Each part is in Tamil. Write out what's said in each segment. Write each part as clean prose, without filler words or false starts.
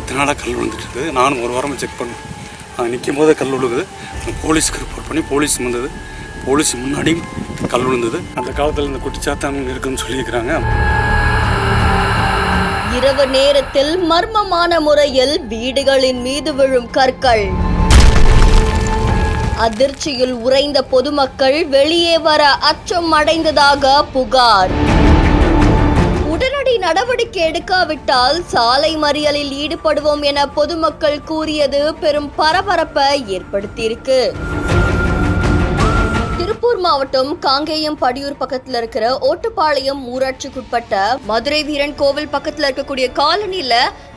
10 நாளாக கல் விழுந்துட்டு இருக்குது. நானும் ஒரு வாரமாக செக் பண்ணேன். நிற்கும் போதே கல் விழுகுது. போலீஸ்க்கு ரிப்போர்ட் பண்ணி போலீஸ் வந்தது. போலீஸ் முன்னாடியும் கல் விழுந்தது. அந்த காலத்தில் இந்த குட்டிச்சாத்தான் இருக்குன்னு சொல்லியிருக்கிறாங்க. இரவு நேரத்தில் மர்மமான முறையில் வீடுகளின் மீது விழும் கற்கள். அதிர்ச்சியில் உறைந்த பொதுமக்கள் வெளியே வர அச்சம் அடைந்ததாக புகார். உடனடி நடவடிக்கை எடுக்காவிட்டால் சாலை மறியலில் ஈடுபடுவோம் என பொதுமக்கள் கூறியது பெரும் பரபரப்பை ஏற்படுத்தியிருக்கு. திருப்பூர் மாவட்டம் காங்கேயம் படியூர் பக்கத்துல இருக்கிற ஓட்டுப்பாளையம் ஊராட்சிக்குட்பட்ட மதுரை வீரன் கோவில் பக்கத்துல இருக்கக்கூடிய காலனில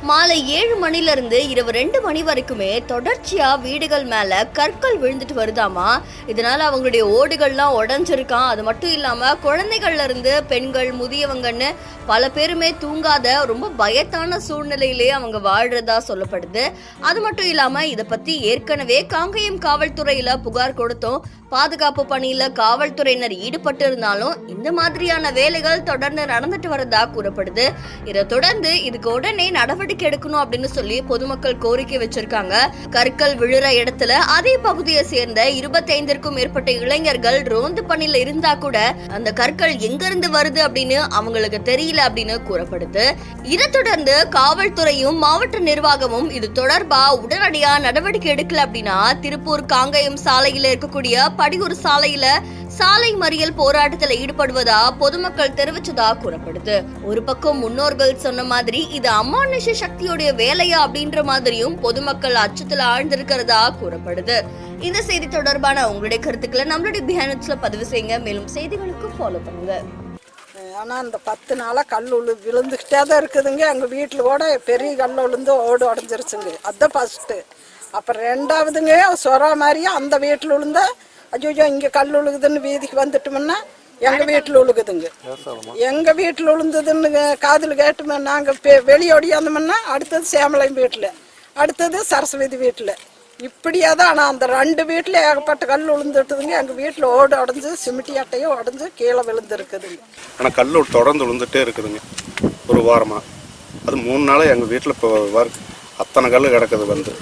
மாலை 7 மணில இருந்து இரவு 2 மணி வரைக்குமே தொடர்ச்சியா வீடுகள் மேல கற்கள் விழுந்துட்டு வருதாமா. இதனால அவங்களுடைய ஓடுகள்லாம் உடஞ்சிருக்கான். அது மட்டும் இல்லாம குழந்தைகள்ல இருந்து பெண்கள் முதியவங்கன்னு பல பேருமே தூங்காத ரொம்ப பயத்தான சூழ்நிலையிலேயே அவங்க வாழ்றதா சொல்லப்படுது. அது மட்டும் இல்லாம இதை பத்தி ஏற்கனவே காங்கேயம் காவல்துறையில புகார் கொடுத்தோம். பாதுகாப்பு பணியில காவல்துறையினர் ஈடுபட்டு இருந்தாலும் இந்த மாதிரியான வேலைகள் தொடர்ந்து நடந்துட்டு வரதா கூறப்படுது. இதை தொடர்ந்து இதுக்கு உடனே நடவடிக்கை எடுக்கணும் அப்படின்னு சொல்லி பொதுமக்கள் கோரிக்கை வச்சிருக்காங்க. கற்கள் விழுற இடத்துல அதே பகுதியை சேர்ந்த 25க்கும் மேற்பட்ட இளைஞர்கள் ரோந்து பணியில இருந்தா கூட அந்த கற்கள் எங்க இருந்து வருது அப்படின்னு அவங்களுக்கு தெரியல அப்படின்னு கூறப்படுது. இதை தொடர்ந்து காவல்துறையும் மாவட்ட நிர்வாகமும் இது தொடர்பா உடனடியா நடவடிக்கை எடுக்கல அப்படின்னா திருப்பூர் காங்கேயம் சாலையில இருக்கக்கூடிய படியூர் சாலையில சாலை மறியல் போராட்டத்தில் ஈடுபடுவதா பொதுமக்கள் தெரிவிச்சதா கூறப்படுது. ஒரு பக்கம் முன்னோர்கள் சொன்ன மாதிரி இது அமானுஷ சக்தியுடைய வேலையா அப்படின்ற மாதிரியும் பொதுமக்கள் அச்சத்துல ஆழ்ந்திருக்கிறதா கூறப்படுது. இந்த செய்தி தொடர்பான உங்களுடைய கருத்துக்களை நம்மளுடைய பிஹைண்ட்ஸ்ல பதிவு செய்யுங்க. மேலும் செய்திகளுக்கு ஃபாலோ பண்ணுங்க. ஆனா இந்த 10 நாளா கல் விழுந்துகிட்டே தான் இருக்குதுங்க. எங்க வீட்டுல கூட பெரிய கல் விழுந்து ஓடு உடஞ்சிருச்சுங்க. அதுதான் ஃபர்ஸ்ட். அப்புறம் 2வதுங்க சொரா மாதிரியா அந்த வீட்டுல விழுந்தா ஐயோ இங்க கல் உழுகுதுன்னு வீதிக்கு வந்துட்டோம்னா எங்க வீட்டுல உழுகுதுங்க. எங்க வீட்டுல விழுந்ததுன்னு காதுல கேட்டுமே நாங்க வெளியோடியாந்தோம்னா அடுத்தது சேமலையும் வீட்டுல, அடுத்தது சரஸ்வதி வீட்டுல, இப்படியாதான். ஆனா அந்த 2 வீட்டுல ஏகப்பட்ட கல் விழுந்துட்டுதுங்க. எங்க வீட்டுல ஓடு உடஞ்சு சிமிட்டி அட்டையும் உடஞ்சு கீழே விழுந்து இருக்குதுங்க. ஆனால் கல் தொடர்ந்து விழுந்துட்டே இருக்குதுங்க ஒரு வாரமாக. அது 3 நாளாக எங்கள் வீட்டில் இப்போ அத்தனை கல் கிடக்குது வந்து.